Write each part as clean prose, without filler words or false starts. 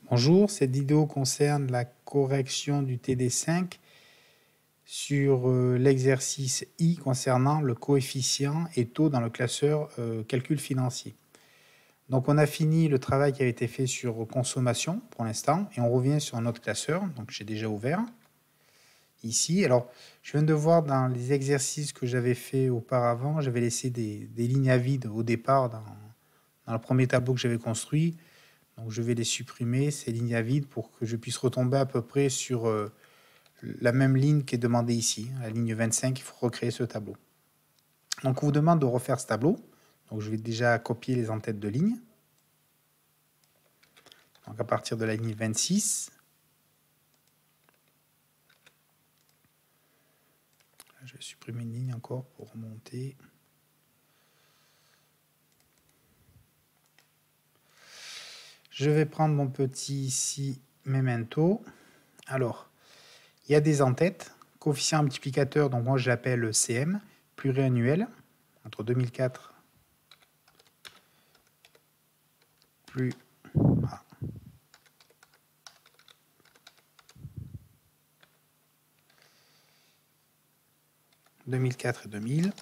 Bonjour, cette vidéo concerne la correction du TD5 sur l'exercice I concernant le coefficient et taux dans le classeur calcul financier. Donc on a fini le travail qui avait été fait sur consommation pour l'instant et on revient sur un autre classeur, donc j'ai déjà ouvert ici. Alors je viens de voir dans les exercices que j'avais fait auparavant, j'avais laissé des lignes à vide au départ dans le premier tableau que j'avais construit. Donc je vais les supprimer, ces lignes à vide, pour que je puisse retomber à peu près sur la même ligne qui est demandée ici, la ligne 25, il faut recréer ce tableau. Donc on vous demande de refaire ce tableau. Donc je vais déjà copier les en-têtes de ligne. Donc à partir de la ligne 26, je vais supprimer une ligne encore pour remonter. Je vais prendre mon petit ici memento. Alors, il y a des en-têtes, coefficient multiplicateur, donc moi je l'appelle CM, pluriannuel, entre 2004 plus 2004 et 2000.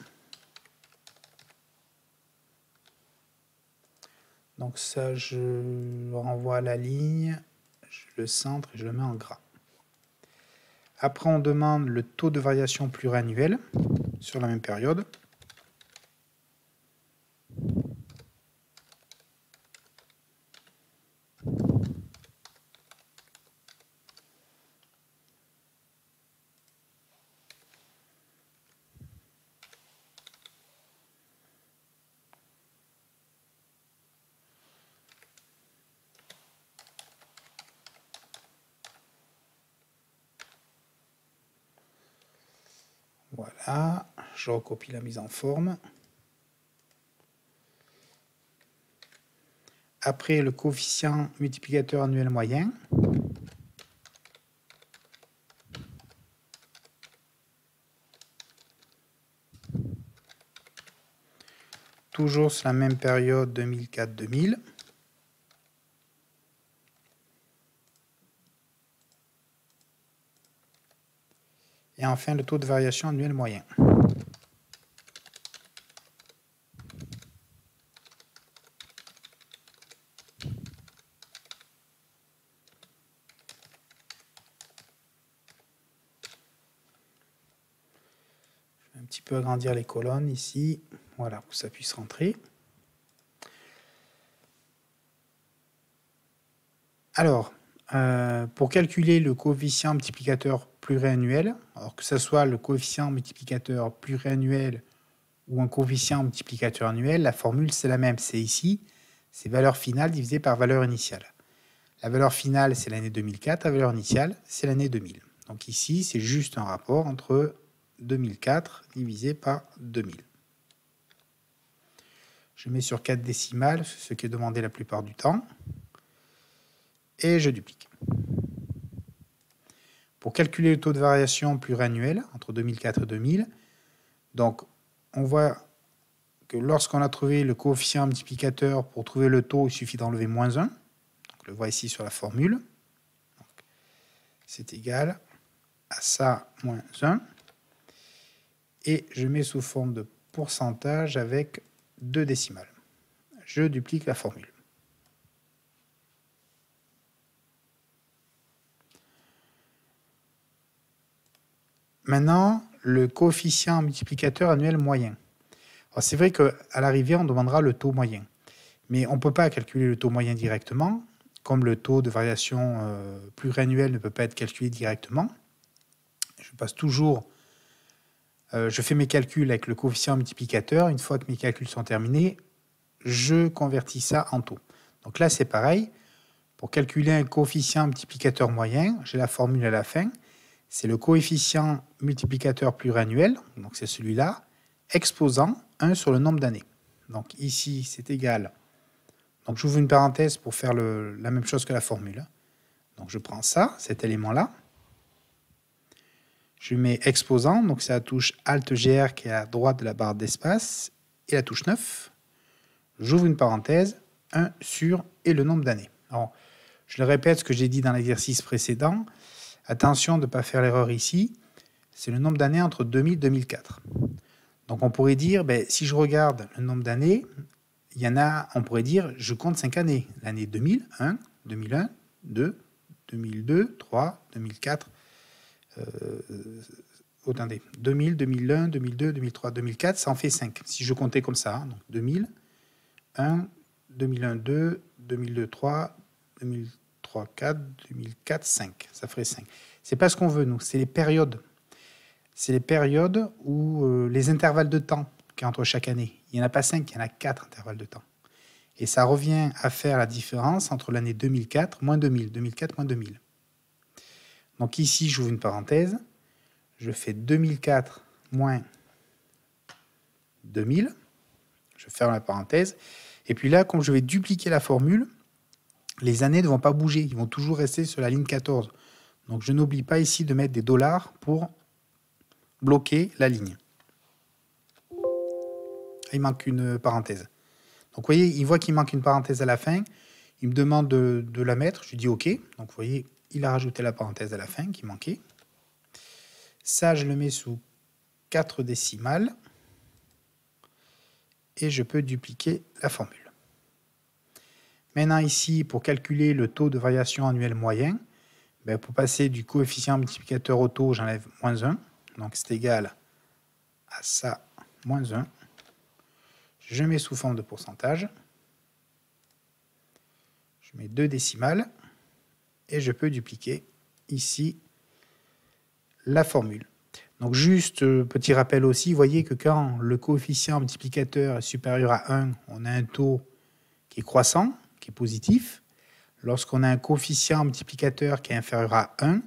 Donc ça, je renvoie à la ligne, je le centre et je le mets en gras. Après, on demande le taux de variation pluriannuel sur la même période. Voilà, je recopie la mise en forme. Après, le coefficient multiplicateur annuel moyen. Toujours sur la même période 2004-2000. Et enfin, le taux de variation annuel moyen. Je vais un petit peu agrandir les colonnes ici, voilà, pour que ça puisse rentrer. Alors, pour calculer le coefficient multiplicateur pluriannuel, alors que ce soit le coefficient multiplicateur pluriannuel ou un coefficient multiplicateur annuel, la formule c'est la même, c'est ici, c'est valeur finale divisée par valeur initiale. La valeur finale c'est l'année 2004, la valeur initiale c'est l'année 2000. Donc ici c'est juste un rapport entre 2004 divisé par 2000. Je mets sur 4 décimales, ce qui est demandé la plupart du temps, et je duplique. Pour calculer le taux de variation pluriannuel entre 2004 et 2000, donc on voit que lorsqu'on a trouvé le coefficient multiplicateur, pour trouver le taux, il suffit d'enlever moins 1. Donc, on le voit ici sur la formule. C'est égal à ça moins 1. Et je mets sous forme de pourcentage avec 2 décimales. Je duplique la formule. Maintenant, le coefficient multiplicateur annuel moyen. C'est vrai qu'à l'arrivée, on demandera le taux moyen. Mais on ne peut pas calculer le taux moyen directement, comme le taux de variation pluriannuel ne peut pas être calculé directement. Je passe toujours, je fais mes calculs avec le coefficient multiplicateur. Une fois que mes calculs sont terminés, je convertis ça en taux. Donc là, c'est pareil. Pour calculer un coefficient multiplicateur moyen, j'ai la formule à la fin. C'est le coefficient multiplicateur pluriannuel, donc c'est celui-là, exposant 1 sur le nombre d'années. Donc ici, c'est égal. Donc j'ouvre une parenthèse pour faire la même chose que la formule. Donc je prends ça, cet élément-là. Je mets exposant, donc c'est la touche Alt-GR qui est à droite de la barre d'espace, et la touche 9. J'ouvre une parenthèse, 1 sur et le nombre d'années. Alors, Je le répète, ce que j'ai dit dans l'exercice précédent, attention de ne pas faire l'erreur ici, c'est le nombre d'années entre 2000 et 2004. Donc on pourrait dire, si je regarde le nombre d'années, il y en a, on pourrait dire, je compte 5 années. L'année 2000, 1, 2001, 2, 2002, 3, 2004, attendez, 2000, 2001, 2002, 2003, 2004, ça en fait 5. Si je comptais comme ça, donc 2000, 1, 2001, 2, 2002, 3, 2003, 4, 2004, 5. Ça ferait 5. C'est pas ce qu'on veut, nous, c'est les périodes. C'est les périodes où les intervalles de temps qu'il y a entre chaque année. Il n'y en a pas 5, il y en a 4 intervalles de temps. Et ça revient à faire la différence entre l'année 2004 moins 2000, 2004 moins 2000. Donc ici, j'ouvre une parenthèse. Je fais 2004 moins 2000. Je ferme la parenthèse. Et puis là, comme je vais dupliquer la formule, les années ne vont pas bouger. Ils vont toujours rester sur la ligne 14. Donc je n'oublie pas ici de mettre des dollars pour bloquer la ligne. Il manque une parenthèse. Donc vous voyez, il voit qu'il manque une parenthèse à la fin. Il me demande de la mettre. Je lui dis OK. Donc vous voyez, il a rajouté la parenthèse à la fin qui manquait. Ça, je le mets sous 4 décimales. Et je peux dupliquer la formule. Maintenant ici, pour calculer le taux de variation annuelle moyen, pour passer du coefficient multiplicateur au taux, j'enlève moins 1. Donc c'est égal à ça, moins 1. Je mets sous forme de pourcentage. Je mets 2 décimales. Et je peux dupliquer ici la formule. Donc juste petit rappel aussi, vous voyez que quand le coefficient multiplicateur est supérieur à 1, on a un taux qui est croissant, qui est positif. Lorsqu'on a un coefficient multiplicateur qui est inférieur à 1,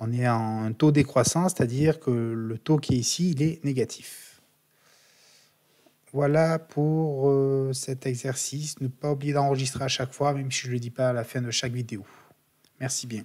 on est en un taux décroissant, c'est-à-dire que le taux qui est ici, il est négatif. Voilà pour cet exercice. Ne pas oublier d'enregistrer à chaque fois, même si je ne le dis pas à la fin de chaque vidéo. Merci bien.